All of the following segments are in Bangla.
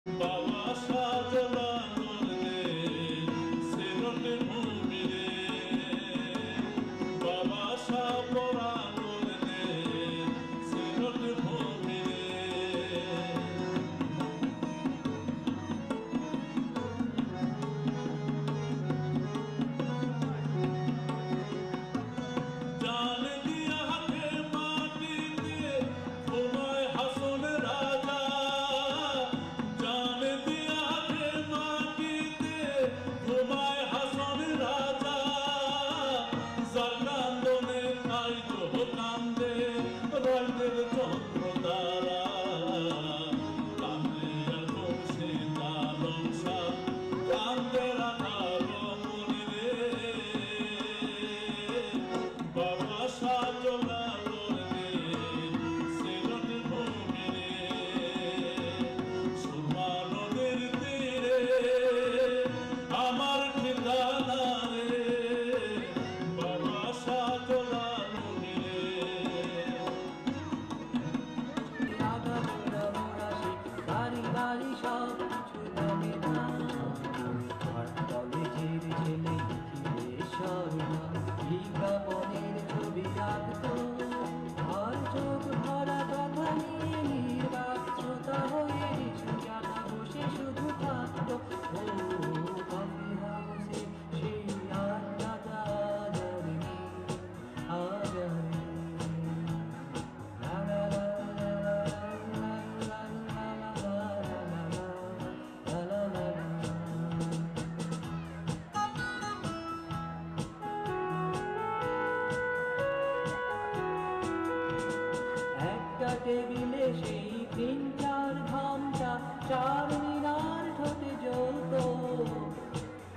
বাবা সাজলানোর রে সিরতে ভূমি রে বাবা সাপরানোর রে সিরতে ভূমি রে জান দিয়া হাতে মাটিতে ঘুমায় হাসন রাজা জান দিয়া হাতে মাটিতে ঘুমায় হাসন রাজা যার কান্দনে তাই গ্রহ কান্দে রাইতের চন্দ্র দ্বারা কান্দে আর বংশে লালন সাপ কান্দে রাধার মনি রে বাবা সাজলানোর রে সিরতে ভূমি রে সুরমা নদীর তীরে আমার ঠিকানা রে বাবা সাজলানোর রে আগাগোড়া মোরাশি বাড়ি বাড়ি সব কিছু জানে না আর কলেজের ছেলে কিরে স্বর্ণা বিজ্ঞাপনের ছবি আঁকতো আর চোখ ভরা কথা নিয়ে নির্বাক শ্রোতা হয়ে সুজানা বসে শুধু থাকতো ও কফি হাউসে সেই আড্ডাটা আজারে আজারে একটা টেবিলে সেই 3-4 ঘন্টা চার মিনার ঠোঁটে জ্বলত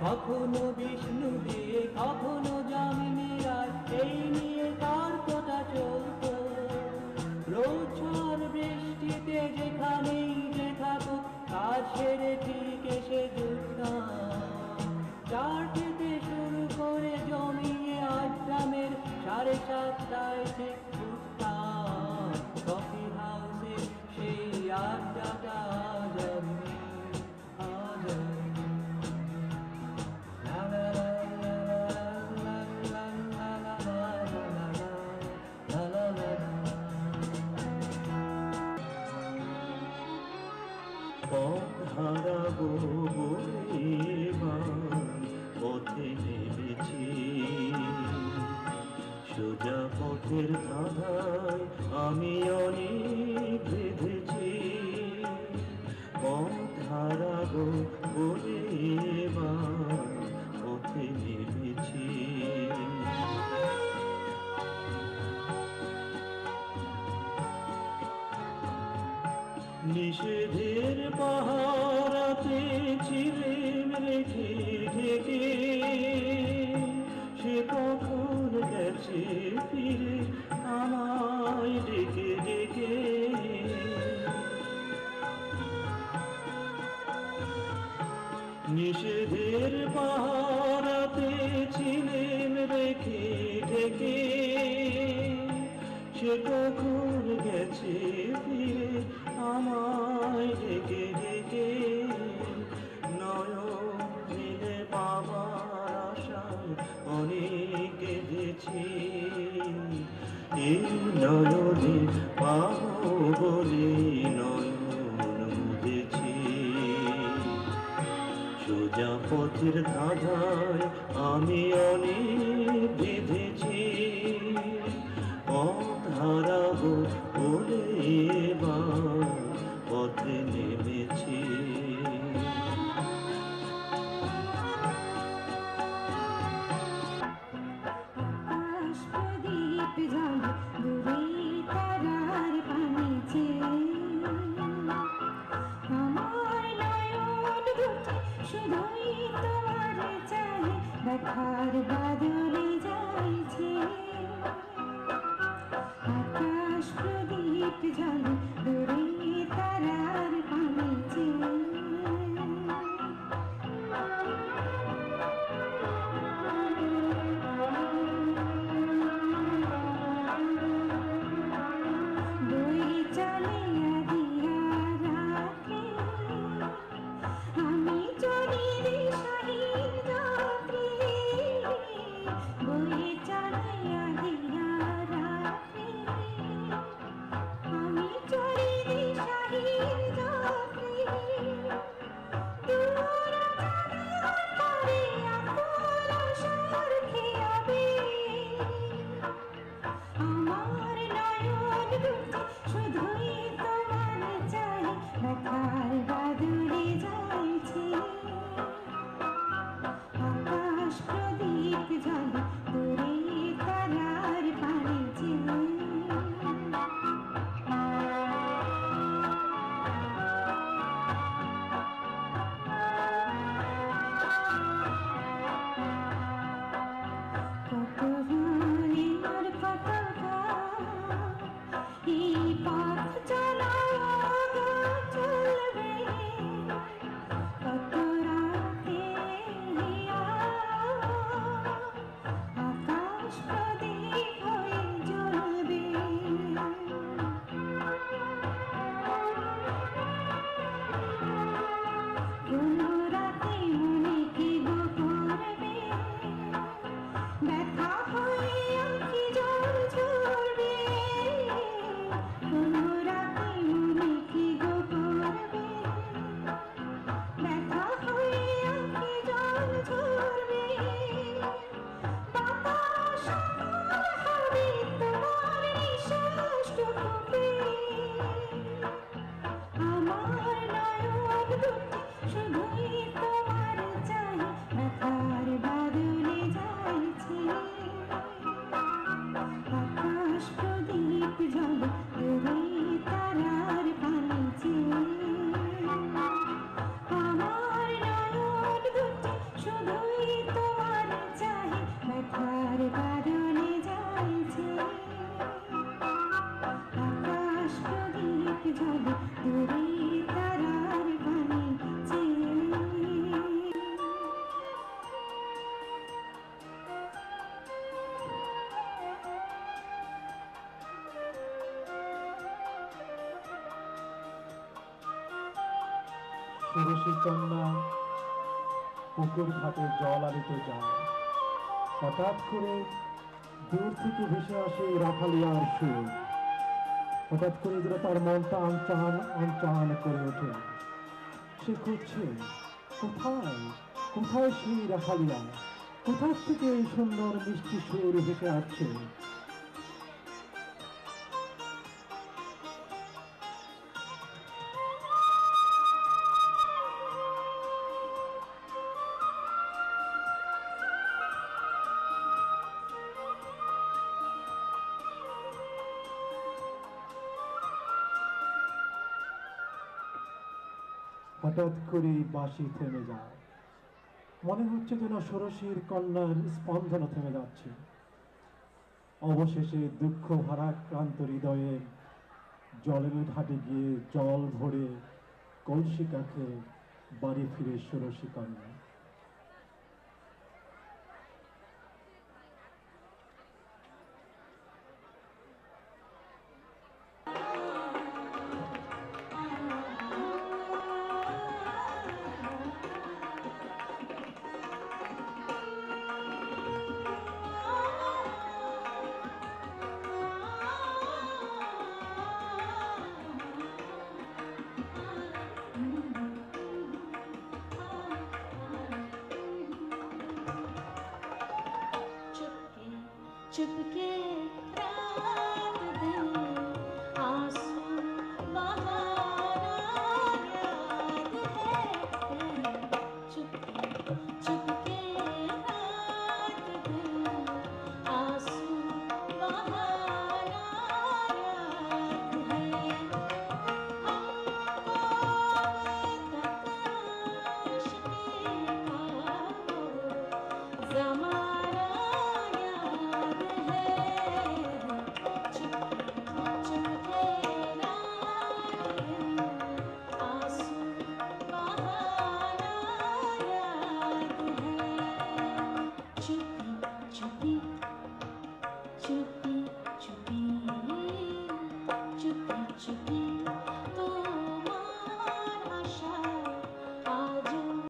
কখনো বিষ্ণু দিয়ে কখনো যামিনী রায় এই নিয়ে তর্কটা চলত রোজ ঝড় বৃষ্টিতে যেখানেই যে থাকুক কাজ সেরে ঠিক এসে জুটতাম চারটেতে শুরু করে জমিয়ে আড্ডামের 7:30টায় ঠিক উঠতাম কফি হাউসে সেই আড্ডাটা আজারে আজারে লা লা লা লা লা লা লা লা লা লা লা লা। পথ হারাবো বলে এবার পথে নেমেছি সোজা পথের ধাঁধায় আমি অনেক বেঁধেছি পথ হারাবো বলে এবার পথে নেমেছি নিষেধের পাহারাতে ছিলেন রেখে ঢেকে সে কখন গেছে ফিরে আমায় ডেকে ডেকে নিষেধের পাহারাতে ছিলেন রেখে ঢেকে সে কখন গেছে ফিরে আমায় ডেকে ডেকে নয়ন মিলে পাবার আশায় অনেক কেঁদেছি এই নয়নে পাবো বলে নয়ন মুদেছি সোজা পথের ধাঁধায় আমি অনেক বেঁধেছি পথ হারাবো বলে এবার পথে নেমেছি আকাশ প্রদীপ জ্বলে দূরে তারার পানে চেয়ে আমার নয়ন দুটি শুধুই তোমার চাহে দেখার বাদলে যাইছে আকাশ প্রদীপ জ্বলে দূরে তারার পানে চেয়ে বই চলে দিয়া রাতে দুটি শুধুই তোমার চাই ব্যথার বাদলে যাইছে আকাশ প্রদীপ জ্বলে দূরে তারার পানে চেয়ে আমার নয়ন দুটি শুধুই তোমার চাই ব্যথার বাদলে যাইছে আকাশ প্রদীপ জ্বলে দূরে তারার পানে চেয়ে ষোড়শী কন্যা পুকুর ঘাটে জল আনিতে যায়। হঠাৎ করে দূর থেকে ভেসে আসে রাখালিয়ার সুর। হঠাৎ করে যেন তার মনটা আনচান আনচান করে ওঠে। সে খুঁজছে কোথায় কোথায় সেই রাখালিয়া, কোথা থেকে এই সুন্দর মিষ্টি সুর ভেসে আসছে। হঠাৎ করে বাঁশি থেমে যায়। মনে হচ্ছে যেন ষোড়শীর কন্যার স্পন্দন থেমে যাচ্ছে। অবশেষে দুঃখ ভারাক্রান্ত হৃদয়ে জলের ঘাটে গিয়ে জল ভরে কলসি কাঁখে বাড়ি ফিরে ষোড়শী কন্যা। चुपके रात दिन आंसू बहाना याद है चुपके चुपके रात दिन आंसू बहाना याद है हमको तलाश का वो ज़माना